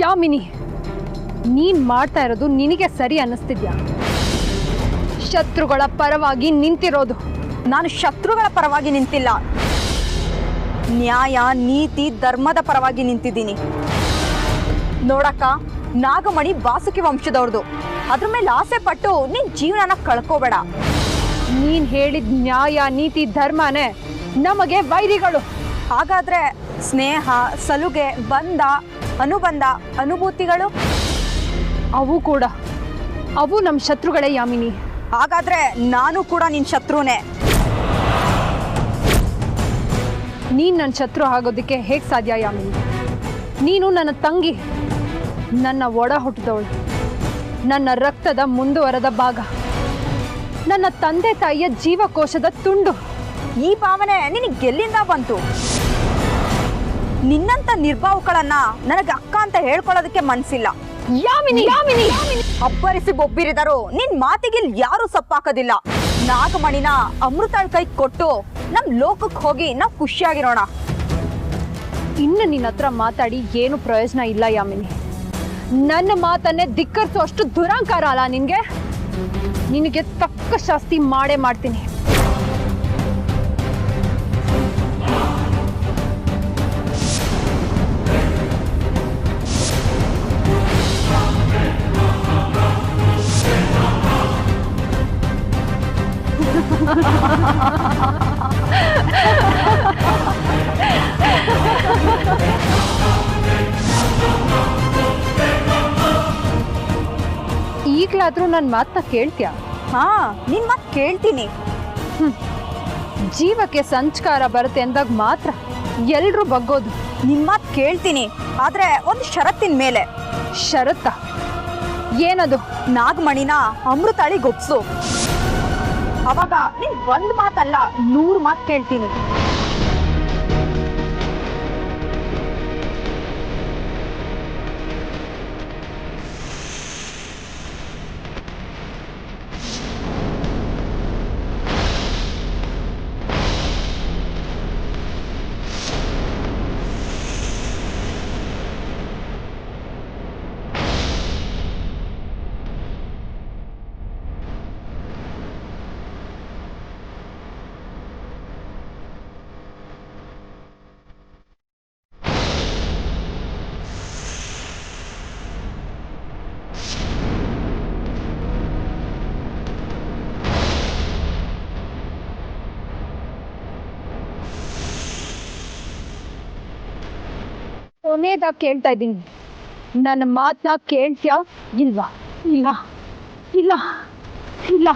ಯಾಮಿನಿ, ನೀನ್ ಮಾಡ್ತಾ ಇರೋದು ನಿನಗೆ ಸರಿ ಅನ್ನಿಸ್ತಿದ್ಯಾ? ಶತ್ರುಗಳ ಪರವಾಗಿ ನಿಂತಿರೋದು. ನಾನು ಶತ್ರುಗಳ ಪರವಾಗಿ ನಿಂತಿಲ್ಲ, ನ್ಯಾಯ ನೀತಿ ಧರ್ಮದ ಪರವಾಗಿ ನಿಂತಿದ್ದೀನಿ. ನೋಡಕ್ಕ, ನಾಗಮಣಿ ವಾಸುಕಿ ವಂಶದವ್ರದು. ಅದ್ರ ಮೇಲೆ ಆಸೆ ಪಟ್ಟು ನಿನ್ ಜೀವನನ ಕಳ್ಕೋಬೇಡ. ನೀನ್ ಹೇಳಿದ ನ್ಯಾಯ ನೀತಿ ಧರ್ಮನೇ ನಮಗೆ ವೈರಿಗಳು. ಹಾಗಾದ್ರೆ ಸ್ನೇಹ, ಸಲುಗೆ, ಬಂಧ, ಅನುಬಂಧ, ಅನುಭೂತಿಗಳು ಅವು ನಮ್ಮ ಶತ್ರುಗಳೇ ಯಾಮಿನಿ. ಹಾಗಾದ್ರೆ ನಾನು ಕೂಡ ನಿನ್ ಶತ್ರುನೇ. ನೀನ್ ನನ್ನ ಶತ್ರು ಆಗೋದಕ್ಕೆ ಹೇಗೆ ಸಾಧ್ಯ ಯಾಮಿನಿ? ನೀನು ನನ್ನ ತಂಗಿ, ನನ್ನ ಒಡ ಹುಟ್ಟಿದವಳು, ನನ್ನ ರಕ್ತದ ಮುಂದುವರೆದ ಭಾಗ, ನನ್ನ ತಂದೆ ತಾಯಿಯ ಜೀವಕೋಶದ ತುಂಡು. ಈ ಭಾವನೆ ನಿನಗೆ ಎಲ್ಲಿಂದ ಬಂತು? ನಿನ್ನಂತ ನಿರ್ಭಾವುಗಳನ್ನ ನನಗೆ ಅಕ್ಕ ಅಂತ ಹೇಳ್ಕೊಳ್ಳೋದಕ್ಕೆ ಮನ್ಸಿಲ್ಲ. ಯಾಮಿನಿ, ಅಬ್ಬರಿಸಿ ಬೊಬ್ಬಿರಿದರು ನಿನ್ ಮಾತಿಗೆ ಯಾರು ಸಪ್ಪಾಕೋದಿಲ್ಲ. ನಾಗಮಣಿನ ಅಮೃತಾಳ್ ಕೈ ಕೊಟ್ಟು ನಮ್ ಲೋಕಕ್ಕೆ ಹೋಗಿ ನಾವು ಖುಷಿಯಾಗಿರೋಣ. ಇನ್ನು ನಿನ್ನ ಹತ್ರ ಮಾತಾಡಿ ಏನು ಪ್ರಯೋಜನ ಇಲ್ಲ ಯಾಮಿನಿ. ನನ್ನ ಮಾತನ್ನೇ ಧಿಕ್ಕರಿಸೋ ಅಷ್ಟು ದುರಾಂಕಾರ ಅಲ್ಲ ನಿನ್ಗೆ? ನಿನಗೆ ತಕ್ಕ ಶಾಸ್ತಿ ಮಾಡೇ ಮಾಡ್ತೀನಿ. ಈಗಲಾದ್ರೂ ನನ್ನ ಮಾತನ್ನ ಕೇಳ್ತೀಯ? ಹಾ, ನಿನ್ ಮಾತು ಕೇಳ್ತೀನಿ. ಜೀವಕ್ಕೆ ಸಂಸ್ಕಾರ ಬರುತ್ತೆ ಅಂದಾಗ ಮಾತ್ರ ಎಲ್ರೂ ಬಗ್ಗೋದು. ನಿನ್ ಮಾತು ಕೇಳ್ತೀನಿ, ಆದ್ರೆ ಒಂದು ಷರತ್ತಿನ ಮೇಲೆ. ಷರತ್ತ? ಏನದು? ನಾಗಮಣಿನ ಅಮೃತಾಳಿಗೆ ಒಪ್ಸು. ಅವಾಗ ನಿನ್ ಒಂದ್ ಮಾತಲ್ಲ 100 ಮಾತು ಕೇಳ್ತೀನಿ. ಕೊನೆಯದಾಗಿ ಕೇಳ್ತಾ ಇದ್ದೀನಿ, ನನ್ನ ಮಾತನ್ನ ಕೇಳ್ತೀಯಾ ಇಲ್ವಾ? ಇಲ್ಲ ಇಲ್ಲ ಇಲ್ಲ.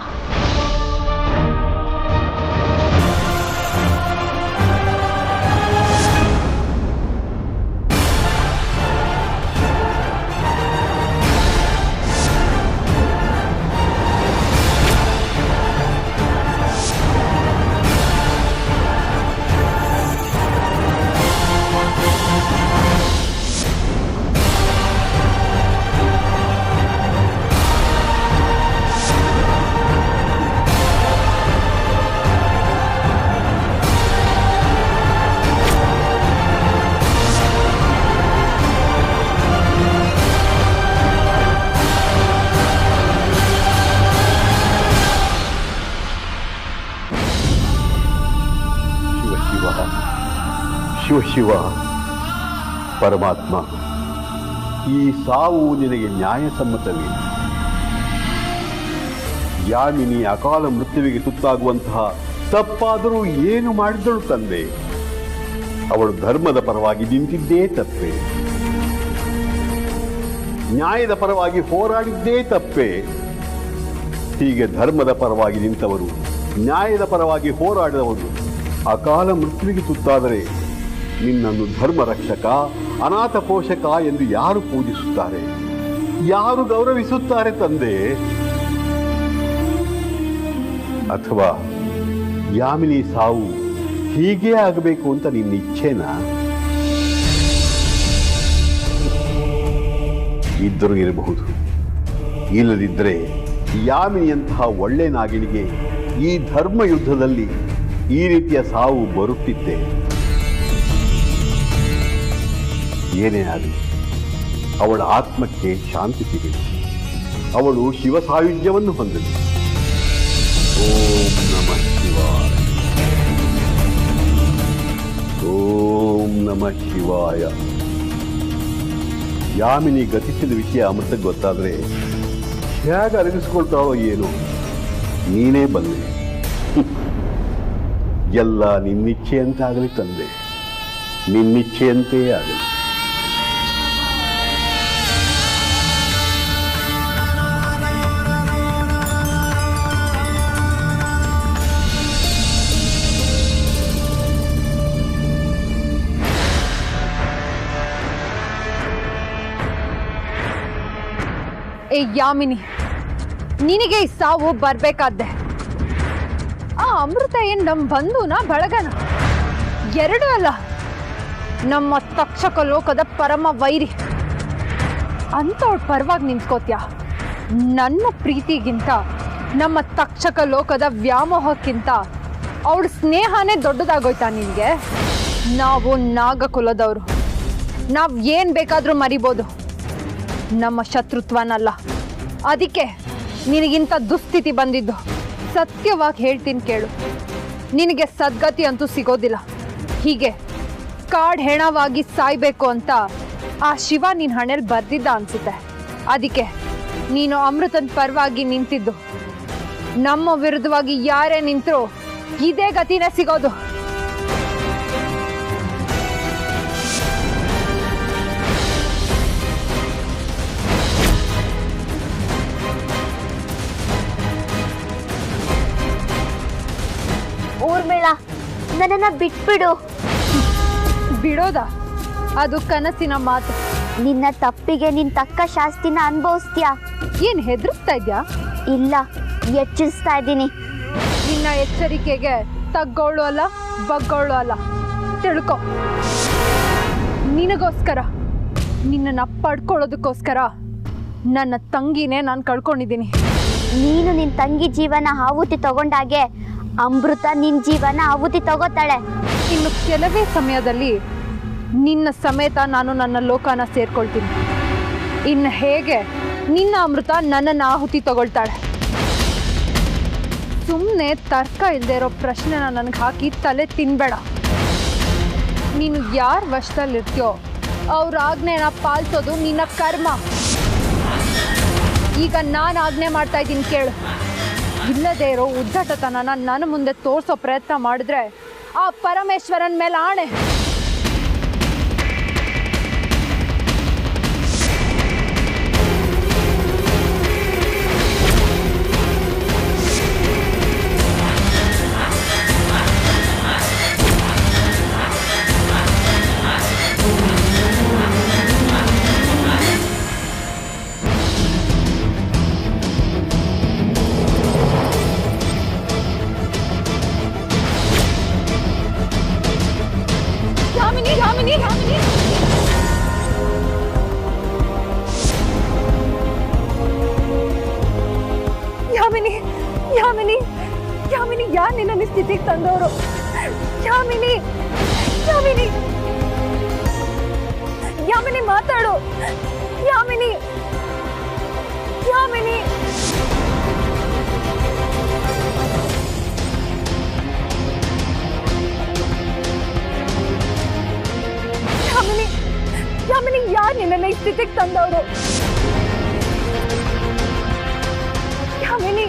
ಶಿವ ಶಿವ ಪರಮಾತ್ಮ, ಈ ಸಾವು ನಿನಗೆ ನ್ಯಾಯಸಮ್ಮತವೇ? ಯಾಮಿನಿ ಅಕಾಲ ಮೃತ್ಯುವಿಗೆ ತುತ್ತಾಗುವಂತಹ ತಪ್ಪಾದರೂ ಏನು ಮಾಡಿದಳು ತಂದೆ? ಅವಳು ಧರ್ಮದ ಪರವಾಗಿ ನಿಂತಿದ್ದೇ ತಪ್ಪೆ, ನ್ಯಾಯದ ಪರವಾಗಿ ಹೋರಾಡಿದ್ದೇ ತಪ್ಪೆ. ಹೀಗೆ ಧರ್ಮದ ಪರವಾಗಿ ನಿಂತವರು, ನ್ಯಾಯದ ಪರವಾಗಿ ಹೋರಾಡಿದವರು ಅಕಾಲ ಮೃತ್ಯುವಿಗೆ ತುತ್ತಾದರೆ ನಿನ್ನನ್ನು ಧರ್ಮ ರಕ್ಷಕ, ಅನಾಥ ಪೋಷಕ ಎಂದು ಯಾರು ಪೂಜಿಸುತ್ತಾರೆ, ಯಾರು ಗೌರವಿಸುತ್ತಾರೆ ತಂದೆ? ಅಥವಾ ಯಾಮಿನಿ ಸಾವು ಹೀಗೆ ಆಗಬೇಕು ಅಂತ ನಿನ್ನ ಇಚ್ಛೆನಾ? ಇದ್ದರೂ ಇರಬಹುದು, ಇಲ್ಲದಿದ್ದರೆ ಯಾಮಿನಿಯಂತಹ ಒಳ್ಳೆ ನಾಗಿನಿಗೆ ಈ ಧರ್ಮ ಯುದ್ಧದಲ್ಲಿ ಈ ರೀತಿಯ ಸಾವು ಬರುತ್ತಿದ್ದೆ. ಏನೇ ಆಗಲಿ ಅವಳ ಆತ್ಮಕ್ಕೆ ಶಾಂತಿ ಸಿಗಲಿ. ಅವಳು ಶಿವ ಸಾಯುಜ್ಯವನ್ನು ಹೊಂದಲಿ. ಓಂ ನಮಃ ಶಿವಾಯ. ಓಂ ನಮಃ ಶಿವಾಯ. ಯಾಮಿನಿ ಗತಿಸಿದ ವಿಷಯ ಅಮೃತಕ್ಕೆ ಗೊತ್ತಾದ್ರೆ ಹೇಗೆ ಅರಗಿಸ್ಕೊಳ್ತಾಳೋ ಏನು, ನೀನೇ ಬಂದೆ. ಎಲ್ಲ ನಿನ್ನಿಚ್ಛೆಯಂತೆ ಆಗಲಿ ತಂದೆ, ನಿನ್ನಿಚ್ಛೆಯಂತೆ ಆಗಲಿ. ಏ ಯಾಮಿನಿ, ನಿನಗೆ ಈ ಸಾವು ಬರ್ಬೇಕಾದ್ದೆ. ಆ ಅಮೃತ ಏನ್ ನಮ್ ಬಂಧುನ ಬಳಗನ? ಎರಡೂ ಅಲ್ಲ, ನಮ್ಮ ತಕ್ಷಕ ಲೋಕದ ಪರಮ ವೈರಿ. ಅಂತವಳ ಪರವಾಗಿ ನಿಂತ್ಕೋತ್ಯಾ? ನನ್ನ ಪ್ರೀತಿಗಿಂತ ನಮ್ಮ ತಕ್ಷಕ ಲೋಕದ ವ್ಯಾಮೋಹಕ್ಕಿಂತ ಅವಳ ಸ್ನೇಹನೇ ದೊಡ್ಡದಾಗೋಯ್ತಾ ನಿನಗೆ? ನಾವು ನಾಗಕುಲದವರು, ನಾವು ಏನ್ ಬೇಕಾದ್ರೂ ಮರಿಬೋದು, ನಮ್ಮ ಶತ್ರುತ್ವನಲ್ಲ. ಅದಕ್ಕೆ ನಿನಗಿಂತ ದುಸ್ಥಿತಿ ಬಂದಿದ್ದು. ಸತ್ಯವಾಗಿ ಹೇಳ್ತೀನಿ ಕೇಳು, ನಿನಗೆ ಸದ್ಗತಿ ಅಂತೂ ಸಿಗೋದಿಲ್ಲ. ಹೀಗೆ ಕಾಡ್ ಹೆಣವಾಗಿ ಸಾಯ್ಬೇಕು ಅಂತ ಆ ಶಿವ ನಿನ್ನ ಹಣೆಯಲ್ಲಿ ಬರ್ದಿದ್ದ ಅನ್ಸುತ್ತೆ. ಅದಕ್ಕೆ ನೀನು ಅಮೃತನ ಪರವಾಗಿ ನಿಂತಿದ್ದು. ನಮ್ಮ ವಿರುದ್ಧವಾಗಿ ಯಾರೇ ನಿಂತರೂ ಇದೇ ಗತಿನೇ ಸಿಗೋದು. ಊರ್ಮಿಳ, ನನ್ನನ್ನ ಬಿಟ್ಬಿಡು. ಬಿಡೋದ? ಅದು ಕನಸಿನ ಮಾತು. ನಿನ್ನ ತಪ್ಪಿಗೆ ನಿನ್ ತಕ್ಕ ಶಾಸ್ತಿನ ಅನುಭವಿಸ್ತೀಯಾ? ಏನ್ ಹೆದರ್ಸ್ತಾ ಇದ್ಯಾ? ಇಲ್ಲ, ಎಚ್ಚರಿಸ್ತಾ ಇದ್ದೀನಿ. ನಿನ್ನ ಎಚ್ಚರಿಕೆಗೆ ತಗ್ಗೋಳು ಅಲ್ಲ, ಬಗ್ಗೋಳು ಅಲ್ಲ, ತಿಳ್ಕೊ. ನಿನಗೋಸ್ಕರ, ನಿನ್ನನ್ನು ಪಡ್ಕೊಳ್ಳೋದಕ್ಕೋಸ್ಕರ ನನ್ನ ತಂಗಿನೇ ನಾನು ಕಳ್ಕೊಂಡಿದ್ದೀನಿ. ನೀನು ನಿನ್ ತಂಗಿ ಜೀವನ ಆಹುತಿ ತಗೊಂಡಾಗೆ ಅಮೃತ ನಿನ್ ಜೀವನ ಆಹುತಿ ತಗೋತಾಳೆ. ಇನ್ನು ಕೆಲವೇ ಸಮಯದಲ್ಲಿ ನಿನ್ನ ಸಮೇತ ನಾನು ನನ್ನ ಲೋಕನ ಸೇರ್ಕೊಳ್ತೀನಿ. ಇನ್ನು ಹೇಗೆ ನಿನ್ನ ಅಮೃತ ನನ್ನನ್ನು ಆಹುತಿ ತಗೊಳ್ತಾಳೆ? ಸುಮ್ಮನೆ ತರ್ಕ ಇಲ್ಲದೆ ಇರೋ ಪ್ರಶ್ನೆನ ನನಗೆ ಹಾಕಿ ತಲೆ ತಿನ್ಬೇಡ. ನೀನು ಯಾರ ವಶದಲ್ಲಿರ್ತೀಯೋ ಅವ್ರ ಆಜ್ಞೆನ ಪಾಲಿಸೋದು ನಿನ್ನ ಕರ್ಮ. ಈಗ ನಾನು ಆಜ್ಞೆ ಮಾಡ್ತಾ ಇದ್ದೀನಿ ಕೇಳು. ಇಲ್ಲದೇ ಇರೋ ಉದ್ದಟತನನ ನನ್ನ ಮುಂದೆ ತೋರಿಸೋ ಪ್ರಯತ್ನ ಮಾಡಿದ್ರೆ ಆ ಪರಮೇಶ್ವರನ ಮೇಲೆ ಆಣೆ. ಯಾಮಿನಿ, ಯಾಮಿನಿ, ಯಾಮಿನಿ, ಯಾರು ನಿನ್ನ ಸ್ಥಿತಿಗೆ ತಂದವರು? ಯಾಮಿನಿ, ಯಾಮಿನಿ, ಯಾಮಿನಿ ಮಾತಾಡು. ಯಾಮಿನಿ, ಯಾಮಿನಿ, ಯಾಮಿನಿ, ಯಾಮಿನಿ, ಯಾರು ನಿನ್ನ ಈ ಸ್ಥಿತಿಗೆ ತಂದವರು? ಯಾಮಿನಿ,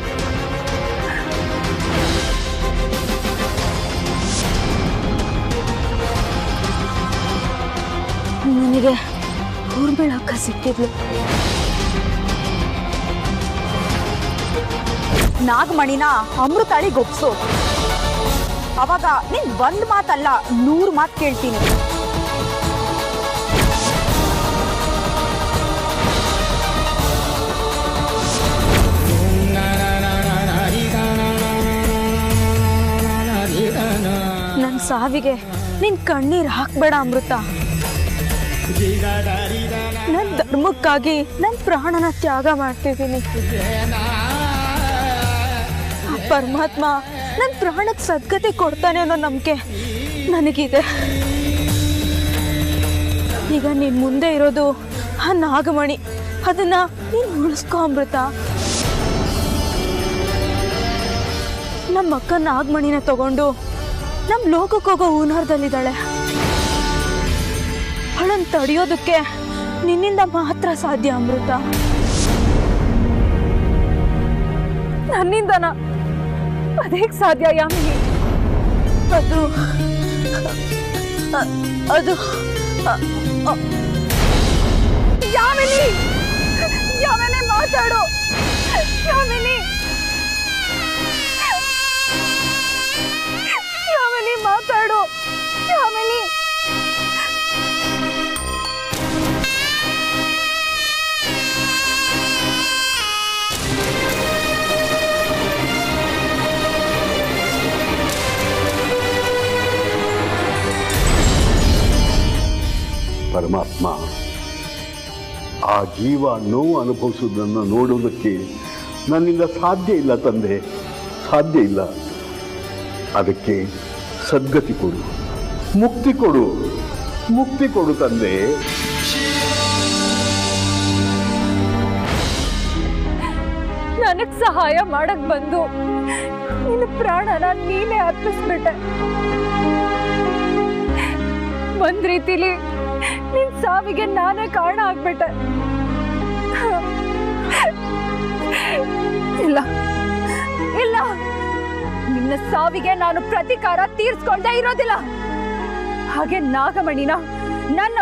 ನನಗೆ ಊರ್ಮಿಳ ಅಕ್ಕ ಸಿಕ್ಕಿದ್ಲು. ನಾಗಮಣಿನ ಅಮೃತಾಳಿಗೆ ಒಪ್ಸು. ಅವಾಗ ನೀನ್ ಒಂದ್ ಮಾತಲ್ಲ 100 ಮಾತು ಕೇಳ್ತೀನಿ. ನನ್ನ ಸಾವಿಗೆ ನಿನ್ ಕಣ್ಣೀರ್ ಹಾಕ್ಬೇಡ ಅಮೃತ. ನನ್ನ ಧರ್ಮಕ್ಕಾಗಿ ನನ್ನ ಪ್ರಾಣನ ತ್ಯಾಗ ಮಾಡ್ತಿದ್ದೀನಿ. ಪರಮಾತ್ಮ ನನ್ನ ಪ್ರಾಣಕ್ಕೆ ಸದ್ಗತಿ ಕೊಡ್ತಾನೆ ಅನ್ನೋ ನಂಬಿಕೆ ನನಗಿದೆ. ಈಗ ನಿನ್ ಮುಂದೆ ಇರೋದು ಆ ನಾಗಮಣಿ ಅದನ್ನ ನೀನ್ ಉಳಿಸ್ಕೊ ಅಮೃತ. ನಮ್ಮ ಅಕ್ಕ ನಾಗಮಣಿನ ತಗೊಂಡು ನಮ್ ಲೋಕಕ್ಕೆ ಹೋಗೋ ಹೂನಾರ್ದಲ್ಲಿದ್ದಾಳೆ. ಅವಳನ್ನ ತಡೆಯೋದಕ್ಕೆ ನಿನ್ನಿಂದ ಮಾತ್ರ ಸಾಧ್ಯ ಅಮೃತ. ನನ್ನಿಂದನ ಅದೇಗ್ ಸಾಧ್ಯ ಯಾಮಿನಿ? ಅದು ಅದು ಯಾಮಿನಿ, ಯಾಮಿನಿ ಮಾತಾಡು. ಯಾಮಿನಿ, ಯಾಮಿನಿ ಮಾತಾಡು. ಯಾಮಿನಿ, ಪರಮಾತ್ಮ ಆ ಜೀವ ನೋವು ಅನುಭವಿಸುವುದನ್ನು ನೋಡುವುದಕ್ಕೆ ನನ್ನಿಂದ ಸಾಧ್ಯ ಇಲ್ಲ ತಂದೆ, ಸಾಧ್ಯ ಇಲ್ಲ. ಅದಕ್ಕೆ ಸದ್ಗತಿ ಕೊಡು, ಮುಕ್ತಿ ಕೊಡು, ಮುಕ್ತಿ ಕೊಡು ತಂದೆ. ನನಗ್ ಸಹಾಯ ಮಾಡಕ್ ಬಂದು ನಿನ್ನ ಪ್ರಾಣನ ನೀನೇ ಅರ್ಪಿಸ್ಬಿಟ್ಟೆ. ಒಂದ್ ರೀತಿಲಿ ನಿನ್ ಸಾವಿಗೆ ನಾನೇ ಕಾರಣ ಆಗ್ಬಿಟ್ಟೆ. ಇಲ್ಲ ಇಲ್ಲ, ನಿನ್ನ ಸಾವಿಗೆ ನಾನು ಪ್ರತೀಕಾರ ತೀರ್ಸ್ಕೊಂಡೇ ಇರೋದಿಲ್ಲ. ಹಾಗೆ ನಾಗಮಣಿನ ನನ್ನ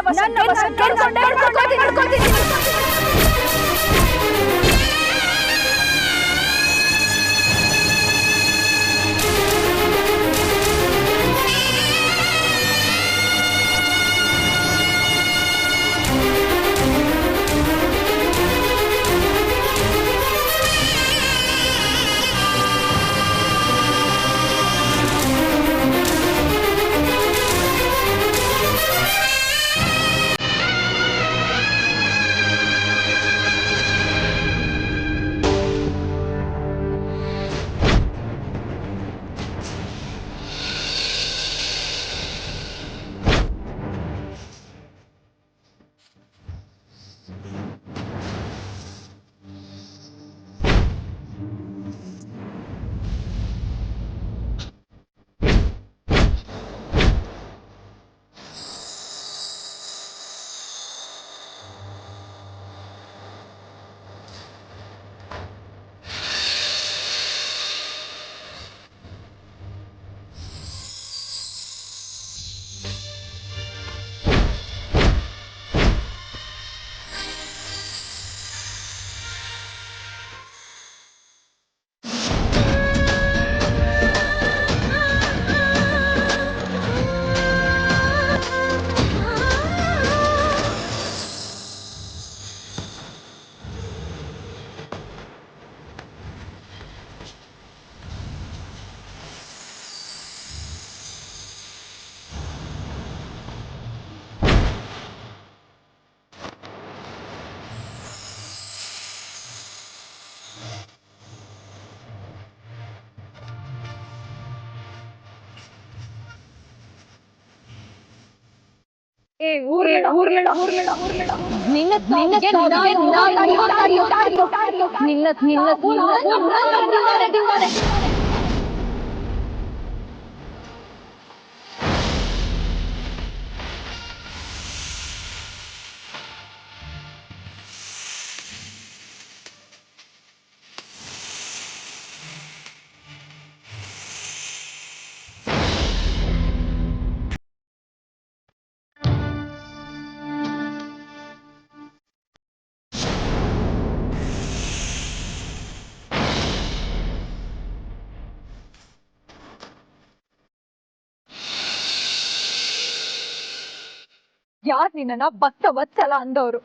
ಯಾರ್ ನಿನ್ನ ಭಕ್ತ ವತ್ಸಲ ಅಂದವರು?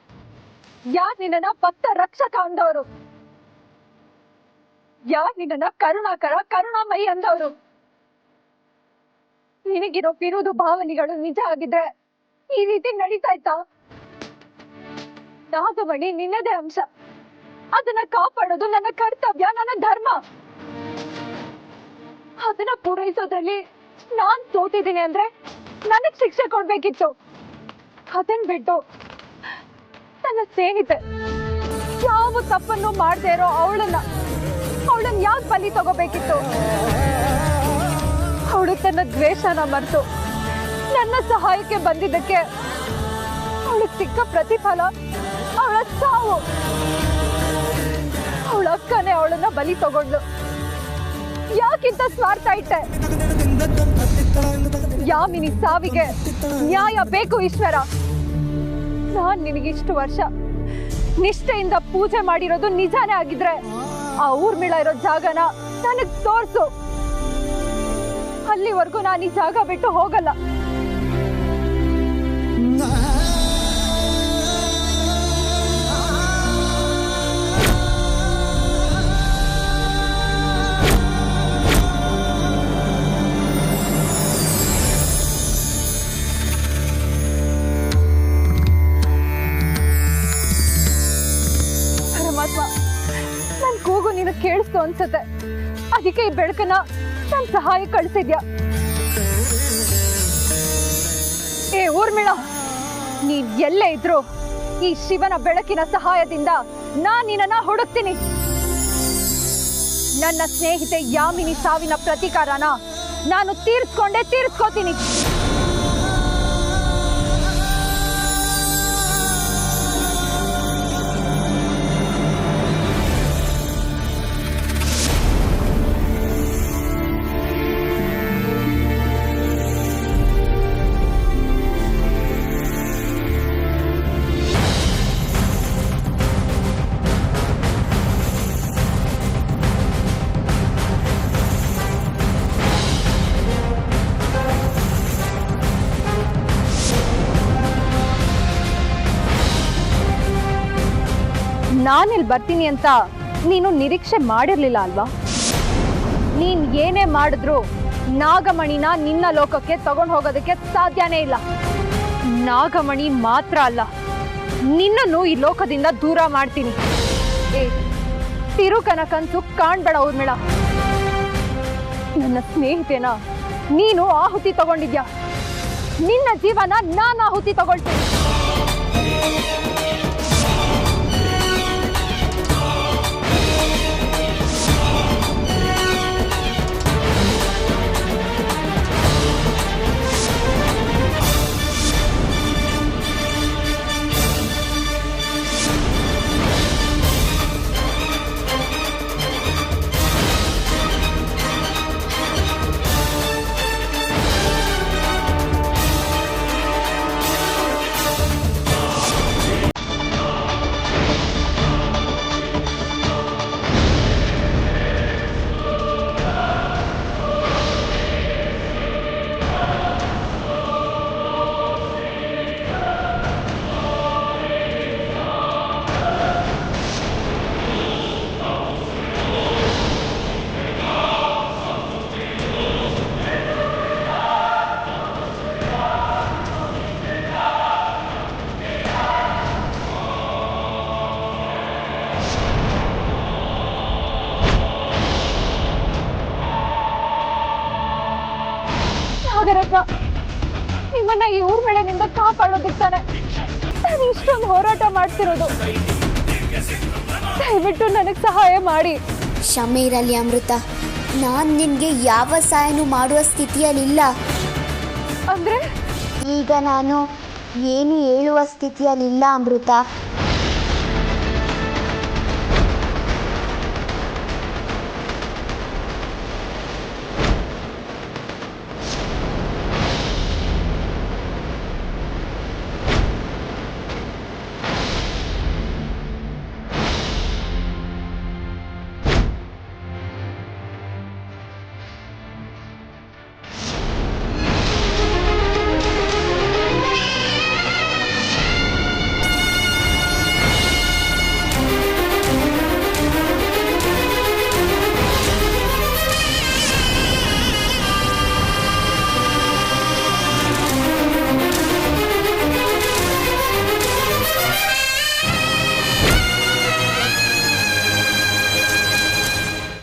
ಯಾರ್ ನಿನ್ನ ಭಕ್ತ ರಕ್ಷಕ ಅಂದವರು? ಯಾರ್ ನಿನ್ನ ಕರುಣಾಕರ ಕರುಣಾಮಯಿ ಅಂದವರು? ನಿನಗಿರೋ ವಿರೋಧ ಭಾವನೆಗಳು ನಿಜ ಆಗಿದ್ರೆ ಈ ರೀತಿ ನಡೀತಾ ಇತ್ತಾ? ನಾಗಮಣಿ ನಿನ್ನದೇ ಅಂಶ, ಅದನ್ನ ಕಾಪಾಡೋದು ನನ್ನ ಕರ್ತವ್ಯ, ನನ್ನ ಧರ್ಮ. ಅದನ್ನ ಪೂರೈಸೋದ್ರಲ್ಲಿ ನಾನ್ ಸೋತಿದ್ದೀನಿ ಅಂದ್ರೆ ನನಗ್ ಶಿಕ್ಷೆ ಕೊಡ್ಬೇಕಿತ್ತು. ಅದನ್ ಬಿಟ್ಟು ನನ್ನ ಸ್ನೇಹಿತೆ, ಯಾವ ತಪ್ಪನ್ನು ಮಾಡದೇ ಇರೋ ಅವಳನ್ನ ಯಾಕೆ ಬಲಿ ತಗೋಬೇಕಿತ್ತು? ಅವಳು ತನ್ನ ದ್ವೇಷನ ಮರೆತು ನನ್ನ ಸಹಾಯಕ್ಕೆ ಬಂದಿದ್ದಕ್ಕೆ ಅವಳಿಗೆ ಸಿಕ್ಕ ಪ್ರತಿಫಲ ಅವಳ ಸಾವು. ಅವಳ ಅಕ್ಕನೇ ಅವಳನ್ನ ಬಲಿ ತಗೊಂಡ್ಲು. ಯಾಕಿಂತ ಸ್ವಾರ್ಥ ಇಟ್ಟೆ? ಯಾಮಿನಿ ಸಾವಿಗೆ ನ್ಯಾಯ ಬೇಕು ಈಶ್ವರ. ನಾನ್ ನಿನಗಿಷ್ಟು ವರ್ಷ ನಿಷ್ಠೆಯಿಂದ ಪೂಜೆ ಮಾಡಿರೋದು ನಿಜಾನೇ ಆಗಿದ್ರೆ ಆ ಊರ್ಮಿಳ ಇರೋ ಜಾಗನ ನನಗ್ ತೋರ್ಸು. ಅಲ್ಲಿವರೆಗೂ ನಾನು ಈ ಜಾಗ ಬಿಟ್ಟು ಹೋಗಲ್ಲ. ನನ್ ಕೂಗು ನೀನು ಕೇಳಿಸ್ತು ಅನ್ಸುತ್ತೆ. ಅದಕ್ಕೆ ಈ ಬೆಳಕನ್ನ ನನ್ ಸಹಾಯ ಕಳಿಸಿದ್ಯಾ. ಏ ಊರ್ಮಿಳ, ನೀನ್ ಎಲ್ಲೇ ಇದ್ರು ಈ ಶಿವನ ಬೆಳಕಿನ ಸಹಾಯದಿಂದ ನಾನ್ ನಿನ್ನ ಹುಡುಕ್ತೀನಿ. ನನ್ನ ಸ್ನೇಹಿತೆ ಯಾಮಿನಿ ಸಾವಿನ ಪ್ರತೀಕಾರನ ನಾನು ತೀರಿಸ್ಕೋತೀನಿ. ನಾನಿಲ್ಲಿ ಬರ್ತೀನಿ ಅಂತ ನೀನು ನಿರೀಕ್ಷೆ ಮಾಡಿರ್ಲಿಲ್ಲ ಅಲ್ವಾ? ನೀನ್ ಏನೇ ಮಾಡಿದ್ರು ನಾಗಮಣಿನ ನಿನ್ನ ಲೋಕಕ್ಕೆ ತಗೊಂಡು ಹೋಗೋದಕ್ಕೆ ಸಾಧ್ಯನೇ ಇಲ್ಲ. ನಾಗಮಣಿ ಮಾತ್ರ ಅಲ್ಲ, ನಿನ್ನನ್ನು ಈ ಲೋಕದಿಂದ ದೂರ ಮಾಡ್ತೀನಿ. ಏ ತಿರುಕನ ಕನ್ಸು ಕಾಣ್ಬೇಡ ಊರ್ಮಿಳ. ನನ್ನ ಸ್ನೇಹಿತೆನ ನೀನು ಆಹುತಿ ತಗೊಂಡಿದ್ಯಾ. ನಿನ್ನ ಜೀವನ ನಾನು ಆಹುತಿ ತಗೊಳ್ತೀನಿ. ನಿಮ್ಮನ್ನ ಈ ಊರ್ಮಿಳೆನಿಂದ ಕಾಪಾಡೋದಿಕ್ತಾನೆ ನಾನು ಇಷ್ಟೊಂದು ಹೋರಾಟ ಮಾಡ್ತಿರೋದು. ದಯವಿಟ್ಟು ನನಗೆ ಸಹಾಯ ಮಾಡಿ. ಕ್ಷಮೆ ಇರಲಿ ಅಮೃತ, ನಾನು ನಿನಗೆ ಯಾವ ಸಹಾಯನೂ ಮಾಡುವ ಸ್ಥಿತಿಯಲ್ಲಿಲ್ಲ. ಅಂದ್ರೆ ಈಗ ನಾನು ಏನು ಹೇಳುವ ಸ್ಥಿತಿಯಲ್ಲಿಲ್ಲ ಅಮೃತ.